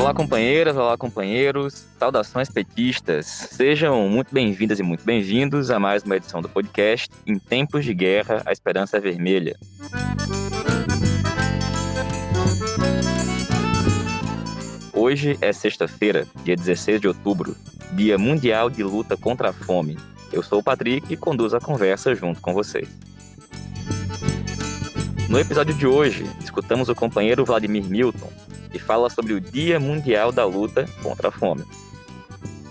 Olá, companheiras, olá, companheiros, saudações petistas. Sejam muito bem-vindas e muito bem-vindos a mais uma edição do podcast Em Tempos de Guerra, a Esperança é Vermelha. Hoje é sexta-feira, dia 16 de outubro, Dia Mundial de Luta contra a Fome. Eu sou o Patrick e conduzo a conversa junto com vocês. No episódio de hoje, escutamos o companheiro Vladimir Milton, que fala sobre o Dia Mundial da Luta contra a Fome.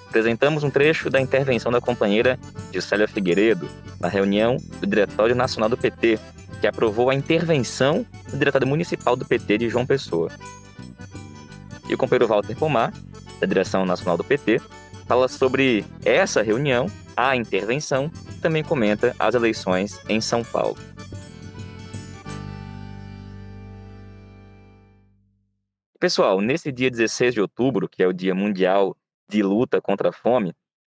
Apresentamos um trecho da intervenção da companheira Juscelia Figueiredo na reunião do Diretório Nacional do PT, que aprovou a intervenção do Diretório Municipal do PT de João Pessoa. E o companheiro Walter Pomar, da Direção Nacional do PT, fala sobre essa reunião, a intervenção, e também comenta as eleições em São Paulo. Pessoal, nesse dia 16 de outubro, que é o Dia Mundial de Luta contra a Fome,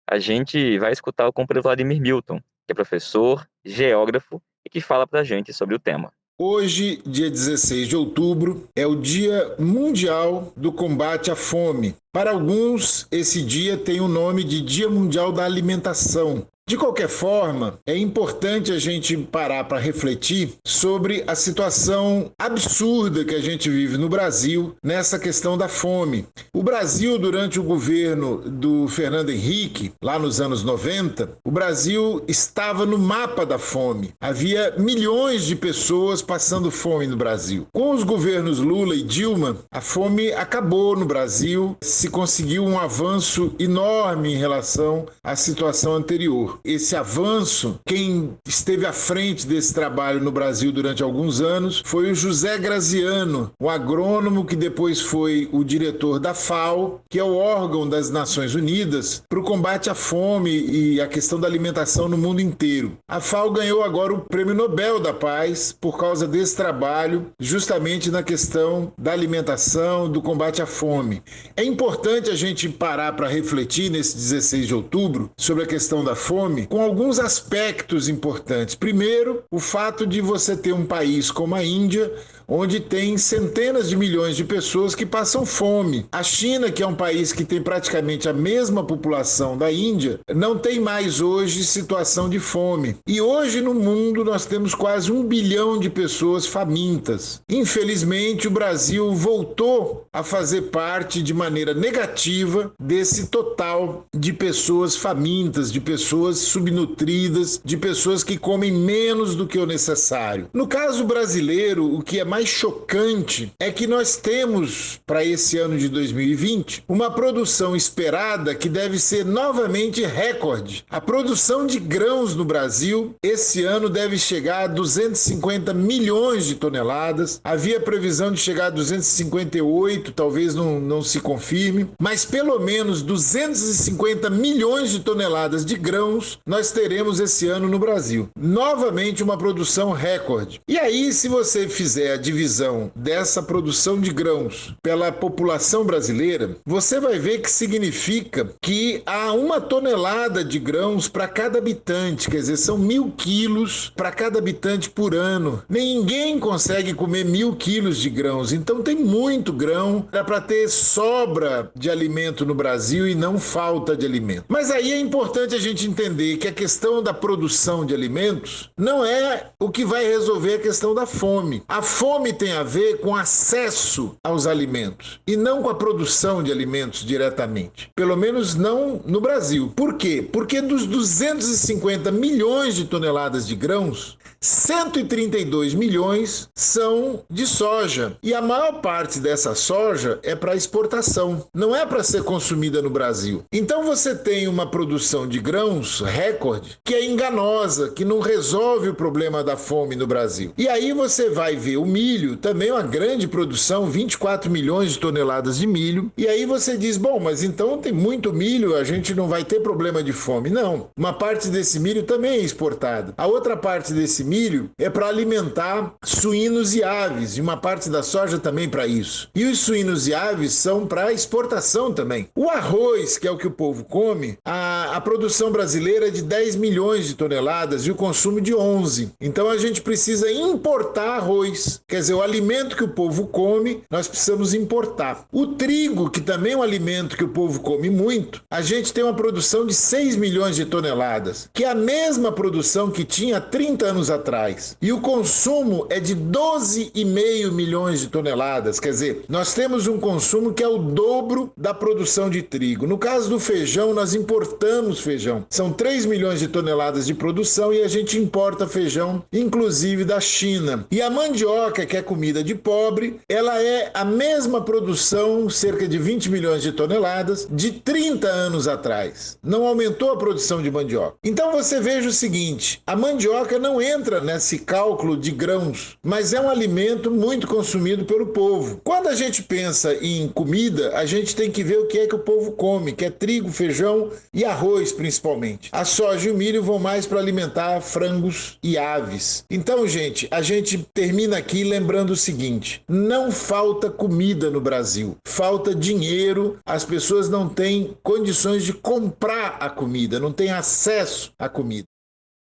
a gente vai escutar o companheiro Vladimir Milton, que é professor, geógrafo e que fala pra gente sobre o tema. Hoje, dia 16 de outubro, é o Dia Mundial do Combate à Fome. Para alguns, esse dia tem o nome de Dia Mundial da Alimentação. De qualquer forma, é importante a gente parar para refletir sobre a situação absurda que a gente vive no Brasil nessa questão da fome. O Brasil, durante o governo do Fernando Henrique, lá nos anos 90, o Brasil estava no mapa da fome. Havia milhões de pessoas passando fome no Brasil. Com os governos Lula e Dilma, a fome acabou no Brasil, se conseguiu um avanço enorme em relação à situação anterior. Esse avanço, quem esteve à frente desse trabalho no Brasil durante alguns anos foi o José Graziano, um agrônomo que depois foi o diretor da FAO, que é o órgão das Nações Unidas para o combate à fome e a questão da alimentação no mundo inteiro. A FAO ganhou agora o Prêmio Nobel da Paz por causa desse trabalho, justamente na questão da alimentação, do combate à fome. É importante a gente parar para refletir nesse 16 de outubro sobre a questão da fome, com alguns aspectos importantes. Primeiro, o fato de você ter um país como a Índia, onde tem centenas de milhões de pessoas que passam fome. A China, que é um país que tem praticamente a mesma população da Índia, não tem mais hoje situação de fome. E hoje no mundo nós temos quase 1 bilhão de pessoas famintas. Infelizmente, o Brasil voltou a fazer parte de maneira negativa desse total de pessoas famintas, de pessoas subnutridas, de pessoas que comem menos do que o necessário. No caso brasileiro, o que é mais chocante é que nós temos, para esse ano de 2020, uma produção esperada que deve ser novamente recorde. A produção de grãos no Brasil, esse ano, deve chegar a 250 milhões de toneladas. Havia previsão de chegar a 258, talvez não se confirme, mas pelo menos 250 milhões de toneladas de grãos nós teremos esse ano no Brasil. Novamente uma produção recorde. E aí, se você fizer a divisão dessa produção de grãos pela população brasileira, você vai ver que significa que há 1 tonelada de grãos para cada habitante, quer dizer, são 1.000 quilos para cada habitante por ano. Ninguém consegue comer 1.000 quilos de grãos, então tem muito grão, dá para ter sobra de alimento no Brasil e não falta de alimento. Mas aí é importante a gente entender que a questão da produção de alimentos não é o que vai resolver a questão da fome. A fome tem a ver com acesso aos alimentos e não com a produção de alimentos diretamente. Pelo menos não no Brasil. Por quê? Porque dos 250 milhões de toneladas de grãos, 132 milhões são de soja. E a maior parte dessa soja é para exportação, não é para ser consumida no Brasil. Então você tem uma produção de grãos recorde que é enganosa, que não resolve o problema da fome no Brasil. E aí você vai ver o milho, também uma grande produção, 24 milhões de toneladas de milho. E aí você diz, bom, mas então tem muito milho, a gente não vai ter problema de fome. Não, uma parte desse milho também é exportada. A outra parte desse milho é para alimentar suínos e aves, e uma parte da soja também para isso. E os suínos e aves são para exportação também. O arroz, que é o que o povo come, a produção brasileira é de 10 milhões de toneladas e o consumo de 11. Então a gente precisa importar arroz. Quer dizer, o alimento que o povo come, nós precisamos importar. O trigo, que também é um alimento que o povo come muito, a gente tem uma produção de 6 milhões de toneladas, que é a mesma produção que tinha há 30 anos atrás. E o consumo é de 12,5 milhões de toneladas. Quer dizer, nós temos um consumo que é o dobro da produção de trigo. No caso do feijão, nós importamos feijão. São 3 milhões de toneladas de produção e a gente importa feijão, inclusive da China. E a mandioca, que é comida de pobre, ela é a mesma produção, cerca de 20 milhões de toneladas, de 30 anos atrás. Não aumentou a produção de mandioca. Então você veja o seguinte, a mandioca não entra nesse cálculo de grãos, mas é um alimento muito consumido pelo povo. Quando a gente pensa em comida, a gente tem que ver o que é que o povo come, que é trigo, feijão e arroz principalmente. A soja e o milho vão mais para alimentar frangos e aves. Então, gente, a gente termina aqui lembrando o seguinte, não falta comida no Brasil, falta dinheiro, as pessoas não têm condições de comprar a comida, não têm acesso à comida.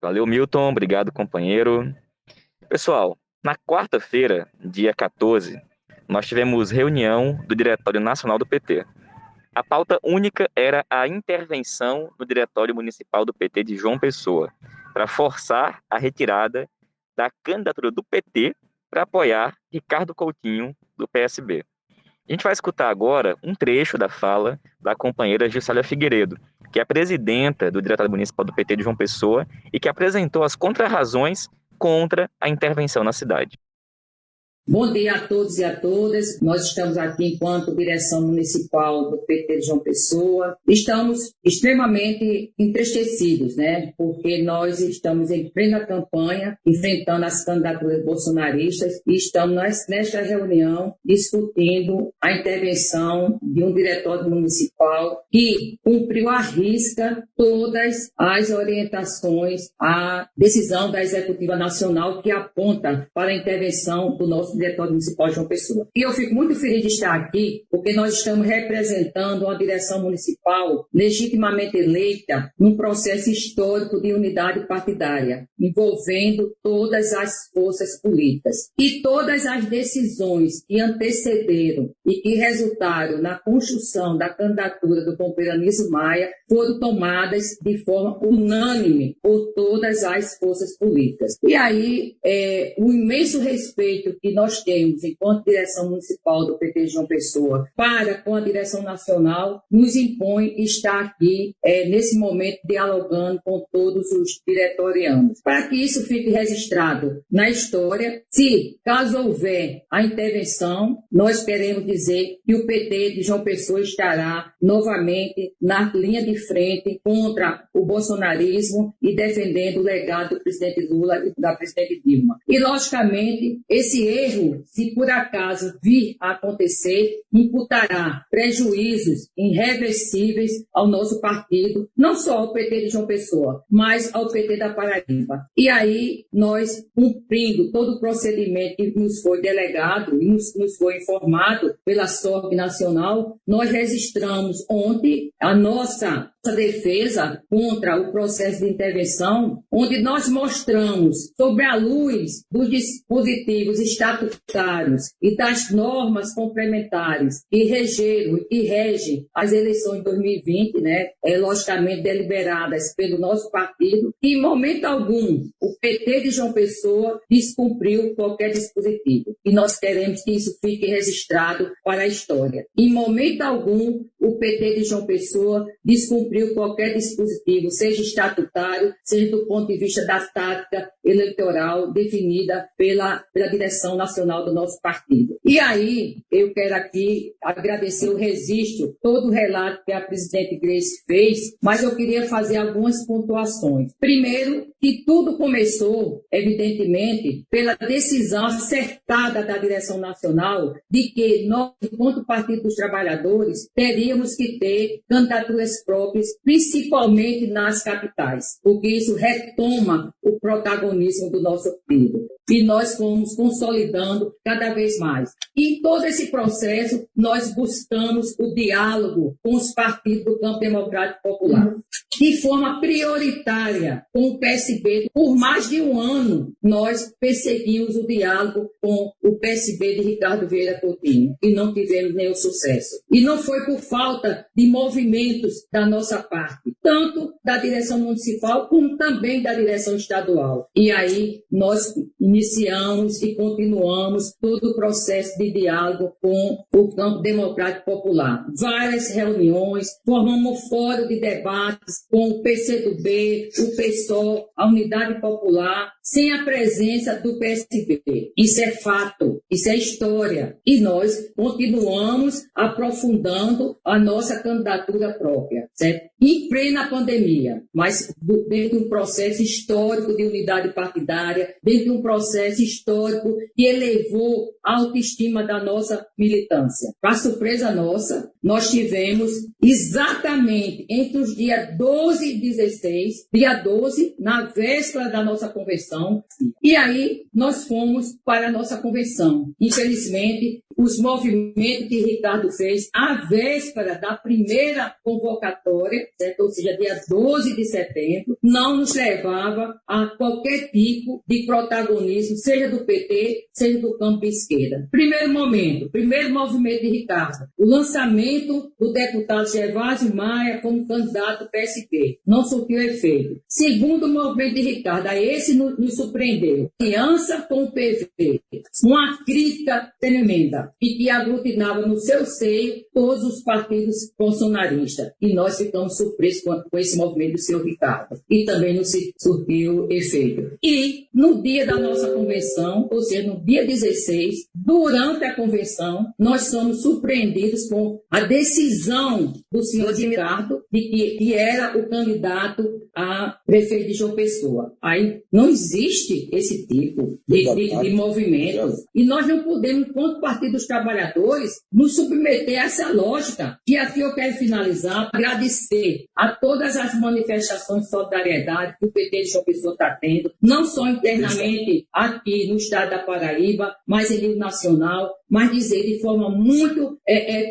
Valeu, Milton. Obrigado, companheiro. Pessoal, na quarta-feira, dia 14, nós tivemos reunião do Diretório Nacional do PT. A pauta única era a intervenção no Diretório Municipal do PT de João Pessoa, para forçar a retirada da candidatura do PT para apoiar Ricardo Coutinho, do PSB. A gente vai escutar agora um trecho da fala da companheira Juscelia Figueiredo, que é presidenta do Diretório Municipal do PT de João Pessoa e que apresentou as contrarrazões contra a intervenção na cidade. Bom dia a todos e a todas. Nós estamos aqui enquanto direção municipal do PT de João Pessoa. Estamos extremamente entristecidos, porque nós estamos em plena campanha, enfrentando as candidaturas bolsonaristas e estamos nesta reunião discutindo a intervenção de um diretório municipal que cumpriu à risca todas as orientações, a decisão da Executiva Nacional que aponta para a intervenção do nosso Diretório Municipal de João Pessoa. E eu fico muito feliz de estar aqui, porque nós estamos representando uma direção municipal legitimamente eleita num processo histórico de unidade partidária, envolvendo todas as forças políticas. E todas as decisões que antecederam e que resultaram na construção da candidatura do companheiro Anísio Maia foram tomadas de forma unânime por todas as forças políticas. E aí, o imenso respeito que nós temos, enquanto direção municipal do PT de João Pessoa, para com a direção nacional, nos impõe estar aqui, nesse momento, dialogando com todos os diretorianos. Para que isso fique registrado na história, se, caso houver a intervenção, nós queremos dizer que o PT de João Pessoa estará novamente na linha de frente contra o bolsonarismo e defendendo o legado do presidente Lula e da presidente Dilma. E, logicamente, esse erro, se por acaso vir a acontecer, imputará prejuízos irreversíveis ao nosso partido, não só ao PT de João Pessoa, mas ao PT da Paraíba. E aí, nós, cumprindo todo o procedimento que nos foi delegado e nos foi informado pela SORG Nacional, nós registramos ontem a nossa defesa contra o processo de intervenção, onde nós mostramos, sob a luz dos dispositivos estatutários e das normas complementares que regeram e regem as eleições de 2020, logicamente deliberadas pelo nosso partido, que em momento algum o PT de João Pessoa descumpriu qualquer dispositivo. E nós queremos que isso fique registrado para a história. Em momento algum o PT de João Pessoa descumpriu qualquer dispositivo, seja estatutário, seja do ponto de vista da tática eleitoral definida pela direção nacional nacional do nosso partido. E aí, eu quero aqui agradecer o registro, todo o relato que a presidente Gleice fez, mas eu queria fazer algumas pontuações. Primeiro, que tudo começou, evidentemente, pela decisão acertada da direção nacional de que nós, enquanto Partido dos Trabalhadores, teríamos que ter candidaturas próprias, principalmente nas capitais, porque isso retoma o protagonismo do nosso partido. E nós fomos consolidando cada vez mais. E em todo esse processo, nós buscamos o diálogo com os partidos do campo democrático popular. De forma prioritária, com o PSB, por mais de um ano, nós perseguimos o diálogo com o PSB de Ricardo Vieira Coutinho e não tivemos nenhum sucesso. E não foi por falta de movimentos da nossa parte, tanto da direção municipal como também da direção estadual. E aí nós iniciamos e continuamos todo o processo de diálogo com o campo democrático popular. Várias reuniões, formamos um fórum de debates com o PCdoB, o PSOL, a Unidade Popular, sem a presença do PSB. Isso é fato, isso é história. E nós continuamos aprofundando a nossa candidatura própria, certo? Em plena pandemia, mas dentro de um processo histórico de unidade partidária, dentro de um processo histórico que elevou a autoestima da nossa militância. Para surpresa nossa, nós tivemos exatamente entre os dias 12 e 16, dia 12, na véspera da nossa convenção, e aí nós fomos para a nossa convenção. Infelizmente, os movimentos que Ricardo fez à véspera da primeira convocatória, certo? Ou seja, dia 12 de setembro, não nos levava a qualquer tipo de protagonismo, seja do PT, seja do campo esquerda. Primeiro movimento de Ricardo, o lançamento do deputado Gervásio Maia como candidato do PSB. Não surtiu efeito. Segundo movimento de Ricardo, a esse nos surpreendeu. Aliança com o PV, uma crítica tremenda, e que aglutinava no seu seio todos os partidos bolsonaristas. E nós ficamos surpresos com esse movimento do senhor Ricardo. E também não se surtiu efeito. E no dia da nossa convenção, ou seja, no dia 16, durante a convenção, nós somos surpreendidos com a decisão do senhor Ricardo de que era o candidato a prefeito de João Pessoa. Aí não existe esse tipo de movimento. E nós não podemos, enquanto Partido dos Trabalhadores, nos submeter a essa lógica. E aqui eu quero finalizar, agradecer a todas as manifestações de solidariedade que o PT de João Pessoa está tendo, não só internamente aqui no estado da Paraíba, mas em nível nacional, mas dizer de forma muito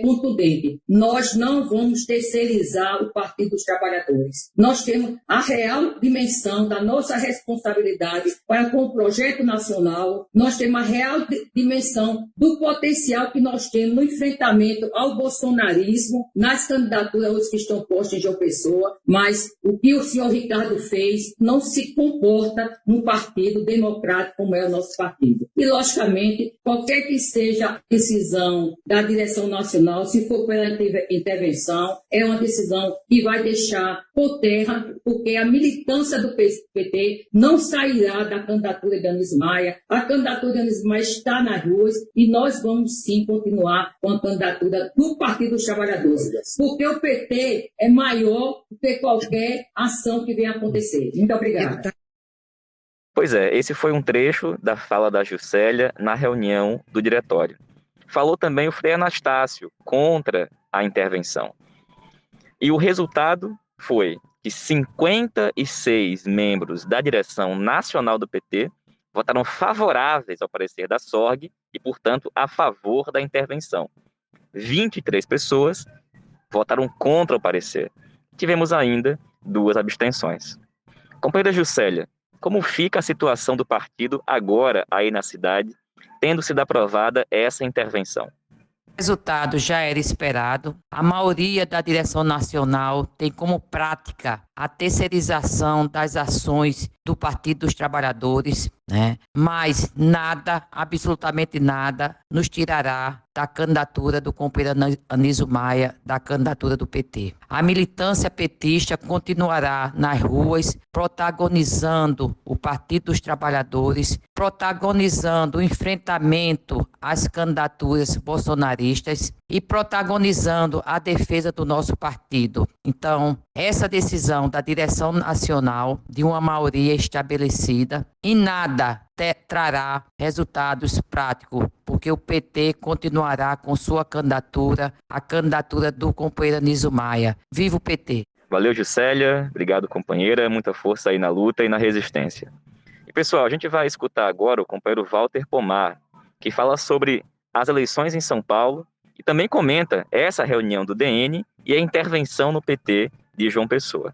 contundente, nós não vamos terceirizar o Partido dos Trabalhadores. Nós temos a real dimensão da nossa responsabilidade para com o projeto nacional, nós temos a real dimensão do potencial que nós temos no enfrentamento ao bolsonarismo, nas candidaturas que estão postas em João Pessoa, mas o que o senhor Ricardo fez não se comporta num partido democrático como é o nosso partido. E, logicamente, qualquer que seja a decisão da direção nacional, se for pela intervenção, é uma decisão que vai deixar por terra, porque a militância do PT não sairá da candidatura de Anísio Maia. A candidatura de Anísio Maia está nas ruas e nós vamos sim continuar com a candidatura do Partido dos Trabalhadores, porque o PT é maior do que qualquer ação que venha acontecer. Muito obrigada. Pois é, esse foi um trecho da fala da Juscelia na reunião do diretório. Falou também o Frei Anastácio contra a intervenção. E o resultado foi que 56 membros da direção nacional do PT votaram favoráveis ao parecer da SORG e, portanto, a favor da intervenção. 23 pessoas votaram contra o parecer. Tivemos ainda 2 abstenções. Companheira Juscelia, como fica a situação do partido agora aí na cidade, tendo sido aprovada essa intervenção? O resultado já era esperado. A maioria da direção nacional tem como prática a terceirização das ações do Partido dos Trabalhadores, né? Mas nada, absolutamente nada, nos tirará da candidatura do companheiro Anísio Maia, da candidatura do PT. A militância petista continuará nas ruas, protagonizando o Partido dos Trabalhadores, protagonizando o enfrentamento às candidaturas bolsonaristas e protagonizando a defesa do nosso partido. Então, essa decisão da direção nacional, de uma maioria estabelecida, em nada trará resultados práticos, porque o PT continuará com sua candidatura, a candidatura do companheiro Anísio Maia. Viva o PT! Valeu, Juscelia. Obrigado, companheira. Muita força aí na luta e na resistência. E, pessoal, a gente vai escutar agora o companheiro Walter Pomar, que fala sobre as eleições em São Paulo e também comenta essa reunião do DN e a intervenção no PT de João Pessoa.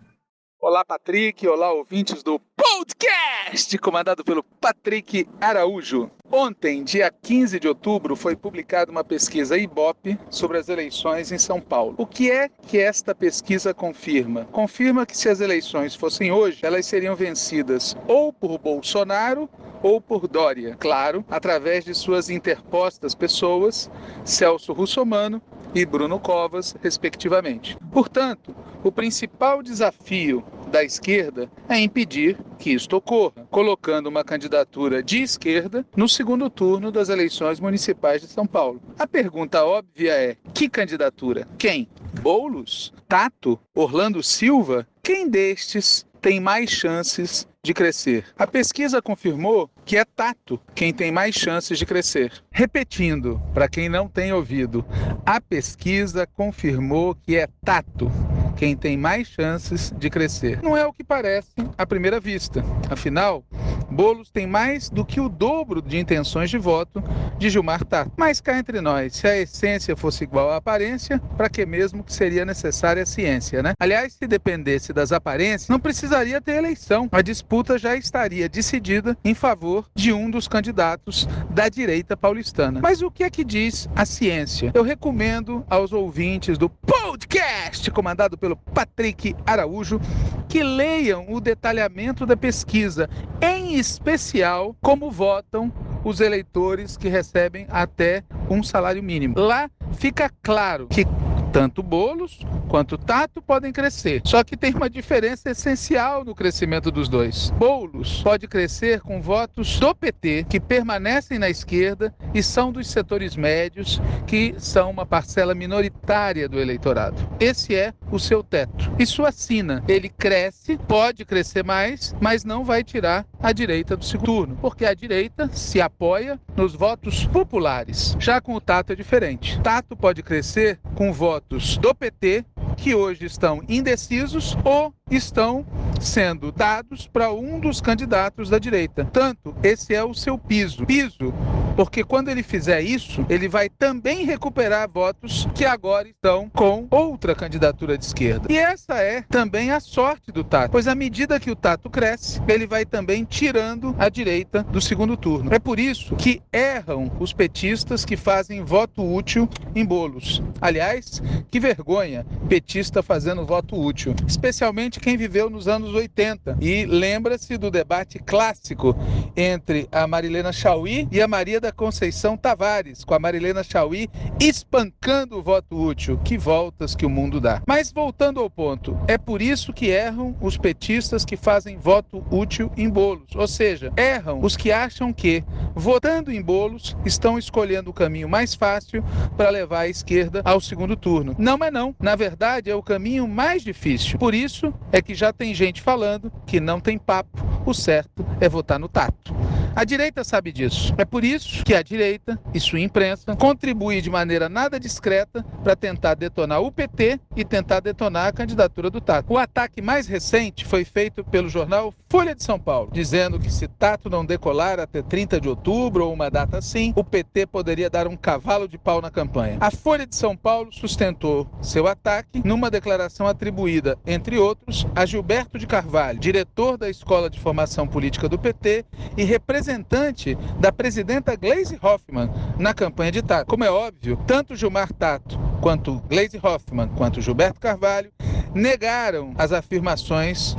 Olá, Patrick. Olá, ouvintes do podcast, comandado pelo Patrick Araújo. Ontem, dia 15 de outubro, foi publicada uma pesquisa Ibope sobre as eleições em São Paulo. O que é que esta pesquisa confirma? Confirma que se as eleições fossem hoje, elas seriam vencidas ou por Bolsonaro ou por Dória. Claro, através de suas interpostas pessoas, Celso Russomano e Bruno Covas, respectivamente. Portanto, o principal desafio da esquerda é impedir que isto ocorra, colocando uma candidatura de esquerda no segundo turno das eleições municipais de São Paulo. A pergunta óbvia é: que candidatura? Quem? Boulos? Tato? Orlando Silva? Quem destes tem mais chances de crescer? A pesquisa confirmou que é Tato quem tem mais chances de crescer. Repetindo, para quem não tem ouvido, a pesquisa confirmou que é Tato quem tem mais chances de crescer. Não é o que parece à primeira vista. Afinal, Boulos tem mais do que o dobro de intenções de voto de Gilmar Tato. Mas cá entre nós, se a essência fosse igual à aparência, para que mesmo que seria necessária a ciência, né? Aliás, se dependesse das aparências, não precisaria ter eleição. A disputa já estaria decidida em favor de um dos candidatos da direita paulistana. Mas o que é que diz a ciência? Eu recomendo aos ouvintes do podcast, comandado pelo Patrick Araújo, que leiam o detalhamento da pesquisa, em especial como votam os eleitores que recebem até um salário mínimo. Lá fica claro que tanto Boulos quanto Tato podem crescer. Só que tem uma diferença essencial no crescimento dos dois. Boulos pode crescer com votos do PT, que permanecem na esquerda e são dos setores médios, que são uma parcela minoritária do eleitorado. Esse é o seu teto. Isso assina. Ele cresce, pode crescer mais, mas não vai tirar a direita do segundo turno, porque a direita se apoia nos votos populares. Já com o Tato é diferente. Tato pode crescer com votos do PT, que hoje estão indecisos ou estão sendo dados para um dos candidatos da direita. Tanto, esse é o seu piso. Piso, porque quando ele fizer isso, ele vai também recuperar votos que agora estão com outra candidatura de esquerda. E essa é também a sorte do Tato, pois à medida que o Tato cresce, ele vai também tirando a direita do segundo turno. É por isso que erram os petistas que fazem voto útil em Boulos. Aliás, que vergonha, petista fazendo voto útil, especialmente quem viveu nos anos 80 e lembra-se do debate clássico entre a Marilena Chaui e a Maria da Conceição Tavares, com a Marilena Chaui espancando o voto útil. Que voltas que o mundo dá. Mas voltando ao ponto, é por isso que erram os petistas que fazem voto útil em Boulos, ou seja, erram os que acham que, votando em Boulos, estão escolhendo o caminho mais fácil para levar a esquerda ao segundo turno. Não é não. Na verdade, é o caminho mais difícil. Por isso é que já tem gente falando que não tem papo, o certo é votar no Tato. A direita sabe disso. É por isso que a direita e sua imprensa contribuem de maneira nada discreta para tentar detonar o PT e tentar detonar a candidatura do Tato. O ataque mais recente foi feito pelo jornal Folha de São Paulo, dizendo que se Tato não decolar até 30 de outubro ou uma data assim, o PT poderia dar um cavalo de pau na campanha. A Folha de São Paulo sustentou seu ataque numa declaração atribuída, entre outros, a Gilberto de Carvalho, diretor da Escola de Formação Política do PT e representante da presidenta Gleisi Hoffmann na campanha de Tato. Como é óbvio, tanto Gilmar Tato quanto Gleisi Hoffmann quanto Gilberto Carvalho negaram as afirmações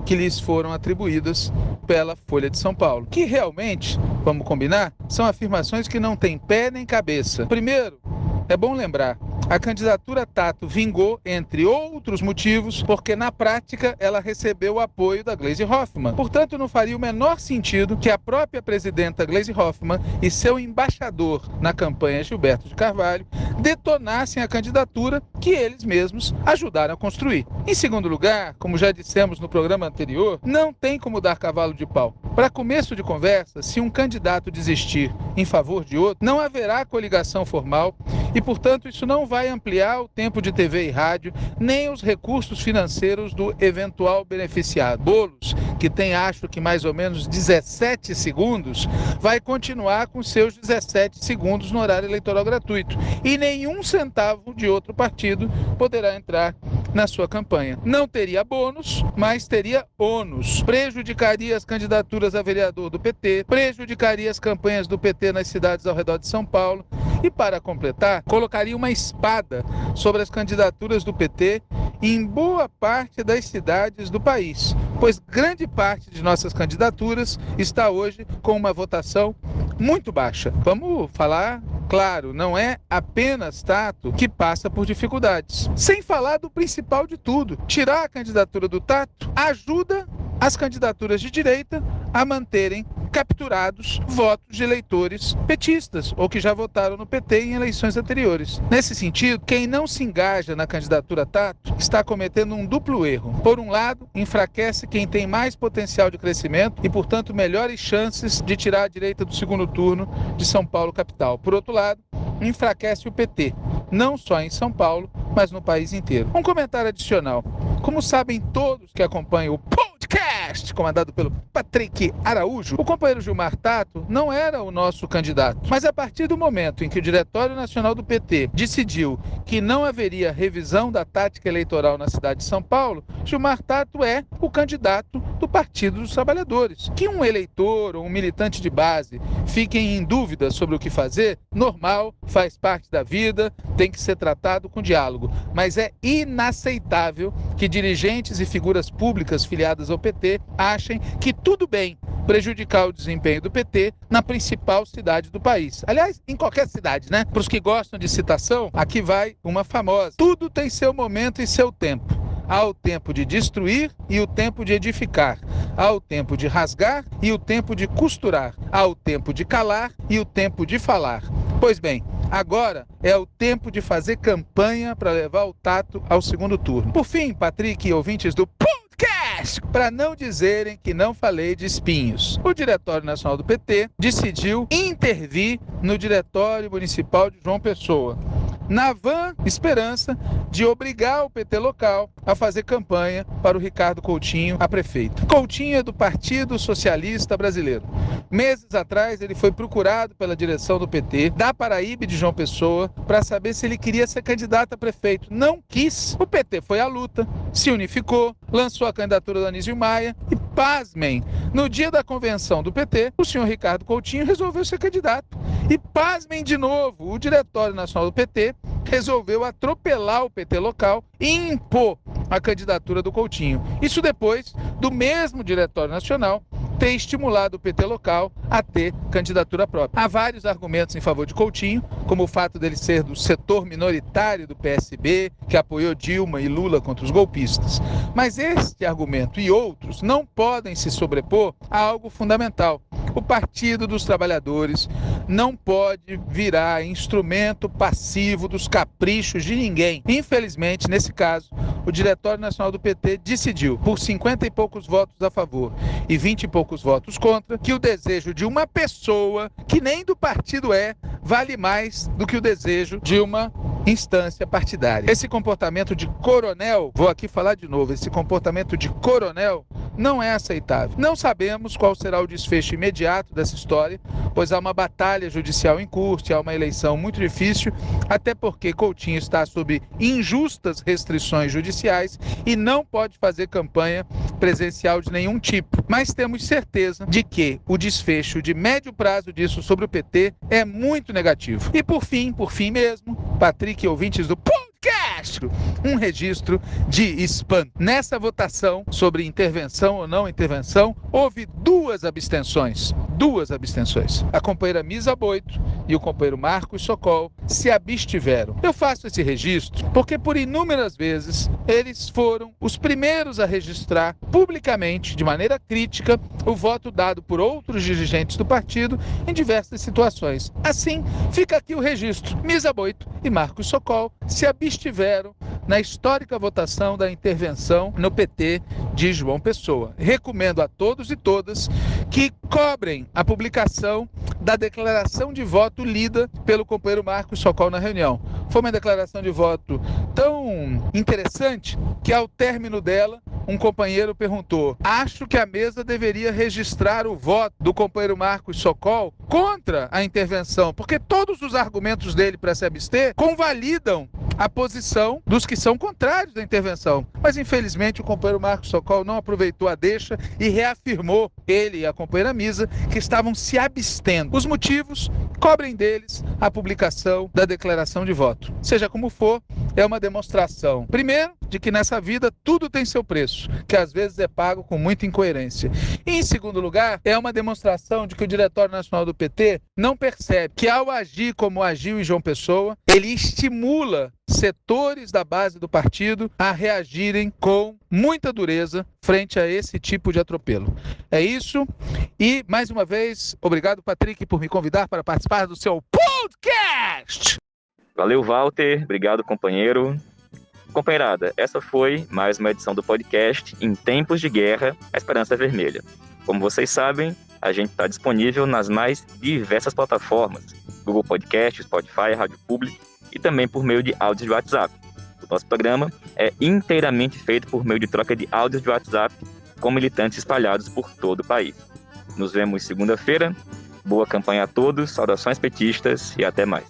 que lhes foram atribuídas pela Folha de São Paulo, que realmente, vamos combinar, são afirmações que não têm pé nem cabeça. Primeiro, é bom lembrar, a candidatura Tato vingou, entre outros motivos, porque na prática ela recebeu o apoio da Gleisi Hoffmann. Portanto, não faria o menor sentido que a própria presidenta Gleisi Hoffmann e seu embaixador na campanha, Gilberto de Carvalho, detonassem a candidatura que eles mesmos ajudaram a construir. Em segundo lugar, como já dissemos no programa anterior, não tem como dar cavalo de pau. Para começo de conversa, se um candidato desistir em favor de outro, não haverá coligação formal e, portanto, isso não vai ampliar o tempo de TV e rádio, nem os recursos financeiros do eventual beneficiado. Boulos, que tem acho que mais ou menos 17 segundos, vai continuar com seus 17 segundos no horário eleitoral gratuito e nenhum centavo de outro partido poderá entrar na sua campanha. Não teria bônus, mas teria ônus. Prejudicaria as candidaturas a vereador do PT, prejudicaria as campanhas do PT nas cidades ao redor de São Paulo e, para completar, colocaria uma espada sobre as candidaturas do PT em boa parte das cidades do país, pois grande parte de nossas candidaturas está hoje com uma votação muito baixa. Vamos falar claro, não é apenas Tato que passa por dificuldades. Sem falar do principal de tudo, tirar a candidatura do Tato ajuda as candidaturas de direita a manterem capturados votos de eleitores petistas ou que já votaram no PT em eleições anteriores. Nesse sentido, quem não se engaja na candidatura Tato está cometendo um duplo erro. Por um lado, enfraquece quem tem mais potencial de crescimento e, portanto, melhores chances de tirar a direita do segundo turno de São Paulo capital. Por outro lado, enfraquece o PT, não só em São Paulo, mas no país inteiro. Um comentário adicional. Como sabem todos que acompanham o podcast comandado pelo Patrick Araújo, o companheiro Gilmar Tato não era o nosso candidato. Mas a partir do momento em que o Diretório Nacional do PT decidiu que não haveria revisão da tática eleitoral na cidade de São Paulo, Gilmar Tato é o candidato do Partido dos Trabalhadores. Que um eleitor ou um militante de base fiquem em dúvida sobre o que fazer, normal, faz parte da vida, tem que ser tratado com diálogo. Mas é inaceitável que dirigentes e figuras públicas filiadas ao PT achem que tudo bem prejudicar o desempenho do PT na principal cidade do país. Aliás, em qualquer cidade, né? Para os que gostam de citação, aqui vai uma famosa. Tudo tem seu momento e seu tempo. Há o tempo de destruir e o tempo de edificar. Há o tempo de rasgar e o tempo de costurar. Há o tempo de calar e o tempo de falar. Pois bem, agora é o tempo de fazer campanha para levar o Tato ao segundo turno. Por fim, Patrick e ouvintes do podcast, para não dizerem que não falei de espinhos, o Diretório Nacional do PT decidiu intervir no Diretório Municipal de João Pessoa, na vã esperança de obrigar o PT local a fazer campanha para o Ricardo Coutinho a prefeito. Coutinho é do Partido Socialista Brasileiro. Meses atrás, ele foi procurado pela direção do PT da Paraíba de João Pessoa para saber se ele queria ser candidato a prefeito. Não quis. O PT foi à luta, se unificou, lançou a candidatura do Anísio Maia e, pasmem, no dia da convenção do PT, o senhor Ricardo Coutinho resolveu ser candidato. E, pasmem de novo, o Diretório Nacional do PT resolveu atropelar o PT local e impor a candidatura do Coutinho. Isso depois do mesmo Diretório Nacional ter estimulado o PT local a ter candidatura própria. Há vários argumentos em favor de Coutinho, como o fato dele ser do setor minoritário do PSB, que apoiou Dilma e Lula contra os golpistas. Mas este argumento e outros não podem se sobrepor a algo fundamental. O Partido dos Trabalhadores não pode virar instrumento passivo dos caprichos de ninguém. Infelizmente, nesse caso, o Diretório Nacional do PT decidiu, por 50 e poucos votos a favor e 20 e poucos votos contra, que o desejo de uma pessoa, que nem do partido é, vale mais do que o desejo de uma instância partidária. Esse comportamento de coronel, vou aqui falar de novo, esse comportamento de coronel não é aceitável. Não sabemos qual será o desfecho imediato dessa história, pois há uma batalha judicial em curso, há uma eleição muito difícil, até porque Coutinho está sob injustas restrições judiciais e não pode fazer campanha presencial de nenhum tipo. Mas temos certeza de que o desfecho de médio prazo disso sobre o PT é muito negativo. E por fim mesmo, Patrick e ouvintes do podcast registro de espanto. Nessa votação sobre intervenção ou não intervenção, houve duas abstenções. A companheira Misa Boito e o companheiro Marcos Sokol se abstiveram. Eu faço esse registro porque por inúmeras vezes eles foram os primeiros a registrar publicamente, de maneira crítica, o voto dado por outros dirigentes do partido em diversas situações. Assim, fica aqui o registro. Misa Boito e Marcos Sokol se abstiveram na histórica votação da intervenção no PT de João Pessoa. Recomendo a todos e todas que cobrem a publicação da declaração de voto lida pelo companheiro Marcos Sokol na reunião. Foi uma declaração de voto tão interessante que, ao término dela, um companheiro perguntou: acho que a mesa deveria registrar o voto do companheiro Marcos Sokol contra a intervenção, porque todos os argumentos dele para se abster convalidam a posição dos que são contrários à intervenção. Mas, infelizmente, o companheiro Marcos Sokol não aproveitou a deixa e reafirmou, ele e a companheira Misa, que estavam se abstendo. Os motivos, cobrem deles a publicação da declaração de voto. Seja como for, é uma demonstração, primeiro, de que nessa vida tudo tem seu preço, que às vezes é pago com muita incoerência. E, em segundo lugar, é uma demonstração de que o Diretório Nacional do PT não percebe que, ao agir como agiu em João Pessoa, ele estimula setores da base do partido a reagirem com muita dureza frente a esse tipo de atropelo. É isso. E, mais uma vez, obrigado, Patrick, por me convidar para participar do seu podcast. Valeu, Walter. Obrigado, companheiro. Companheirada, essa foi mais uma edição do podcast Em Tempos de Guerra, a Esperança Vermelha. Como vocês sabem, a gente está disponível nas mais diversas plataformas: Google Podcast, Spotify, Rádio Public e também por meio de áudios de WhatsApp. O nosso programa é inteiramente feito por meio de troca de áudios de WhatsApp com militantes espalhados por todo o país. Nos vemos segunda-feira. Boa campanha a todos, saudações petistas e até mais.